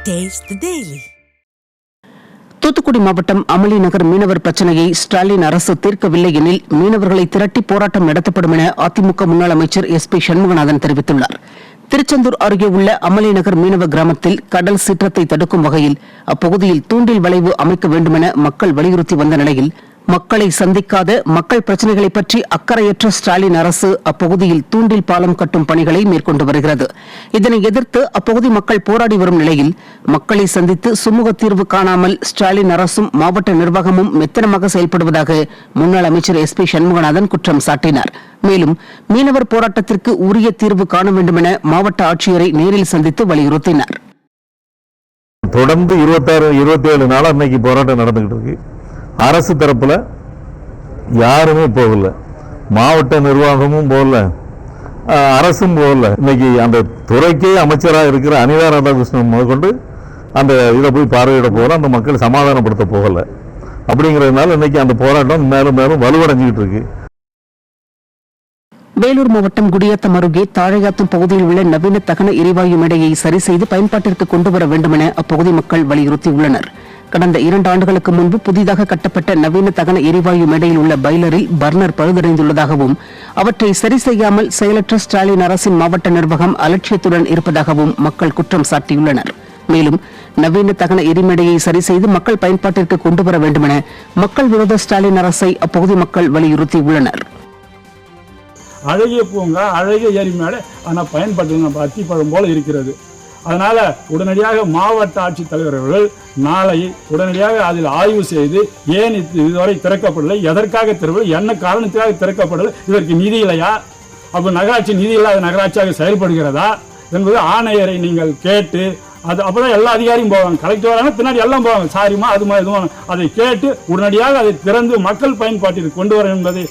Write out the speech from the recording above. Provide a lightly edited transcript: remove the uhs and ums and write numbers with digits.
Taste the Daily. Thoothukudi மாவட்டம் அமளி நகர் மீனவர் பிரச்சனையை ஸ்டாலின் அரசு தீர்க்கவில்லை எனில் மீனவர்களை திரட்டி போராட்டம் நடத்தப்படும் என அதிமுக முன்னாள் அமைச்சர் SP சண்முகநாதன் தெரிவித்துள்ளார். திருச்செந்தூர் அருகே உள்ள அமளி நகர் மீனவ கிராமத்தில் கடல் சீற்றத்தை தடுக்கும் வகையில் அப்பகுதியில் தூண்டில் வளைவு அமைக்க வேண்டுமென மக்கள் வலியுறுத்தி வந்த நிலையில் மக்களை சந்திக்காத மக்கள் பிரச்சனைகளை பற்றி அக்கறையற்ற ஸ்டாலின் அரசு அப்பகுதியில் தூண்டில் பாலம் கட்டும் பணிகளை மேற்கொண்டு வருகிறது. இதனை எதிர்த்து அப்பகுதி மக்கள் போராடி வரும் நிலையில் மக்களை சந்தித்து சுமூக தீர்வு காணாமல் ஸ்டாலின் அரசும் மாவட்ட நிர்வாகமும் மெத்தனமாக செயல்படுவதாக முன்னாள் அமைச்சர் SP சண்முகநாதன் குற்றம் சாட்டினார். மேலும் மீனவர் போராட்டத்திற்கு உரிய தீர்வு காண வேண்டுமென மாவட்ட ஆட்சியரை நேரில் சந்தித்து வலியுறுத்தினார். தொடர்ந்து 26-27 நாளா இன்னைக்கு போராட்டம் நடந்துகிட்டு இருக்கு. அரசு தரப்புல யாருமே போகல, மாவட்ட நிர்வாகமும் போகல, அரசும் போகல. இன்னைக்கு அந்த துறைக்கே அமைச்சராக இருக்கிற அனிதா ராதாகிருஷ்ணன் முதற்கொண்டு அந்த இதை போய் பார்வையிட போகல, அந்த மக்களை சமாதானப்படுத்த போகல. அப்படிங்கிறதுனால இன்னைக்கு அந்த போராட்டம் மேலும் மேலும் வலுவடைஞ்சுக்கிட்டு இருக்கு. வேலூர் மாவட்டம் குடியாத்தம் அருகே தாழையாத்தம் பகுதியில் உள்ள நவீன தகன எரிவாயு மேடையை சரி செய்து பயன்பாட்டிற்கு கொண்டுவர வேண்டும் என அப்பகுதி மக்கள் வலியுறுத்தியுள்ளனர். கடந்த 2 ஆண்டுகளுக்கு முன்பு புதிதாக கட்டப்பட்ட நவீன தகன எரிவாயு மேடையில் உள்ள பைலரில் பர்னர் பழுதடைந்துள்ளதாகவும் அவற்றை சரி செய்யாமல் செயலற்ற ஸ்டாலின் அரசின் மாவட்ட நிர்வாகம் அலட்சியத்துடன் இருப்பதாகவும் மக்கள் குற்றம் சாட்டியுள்ளனர். மேலும் நவீன தகன எரிமேடையை சரி செய்து மக்கள் பயன்பாட்டிற்கு கொண்டுவர வேண்டும் என மக்கள் விரோத ஸ்டாலின் அரசை அப்பகுதி மக்கள் வலியுறுத்தியுள்ளனர். அழகிய பூங்கா, அழகிய எரிமேடை, ஆனால் பயன்பாட்டில் அத்திப்பழம் போல இருக்கிறது. அதனால உடனடியாக மாவட்ட ஆட்சித்தலைவர்கள் நாளை உடனடியாக அதில் ஆய்வு செய்து ஏன் இதுவரை திறக்கப்படலை, எதற்காக திறக்கவில்லை, என்ன காரணத்திற்காக திறக்கப்படலை, இதற்கு நிதி இல்லையா, அப்போ நகராட்சி நிதி இல்லாத நகராட்சியாக செயல்படுகிறதா என்பது ஆணையரை நீங்கள் கேட்டு அது அப்போதான் எல்லா அதிகாரியும் போவாங்க. கலெக்டர் வராங்க, பின்னாடி எல்லாம் போவாங்க, சாரிமா அது மாதிரி அதை கேட்டு உடனடியாக அதை திறந்து மக்கள் பயன்பாட்டிற்கு கொண்டு வர என்பதை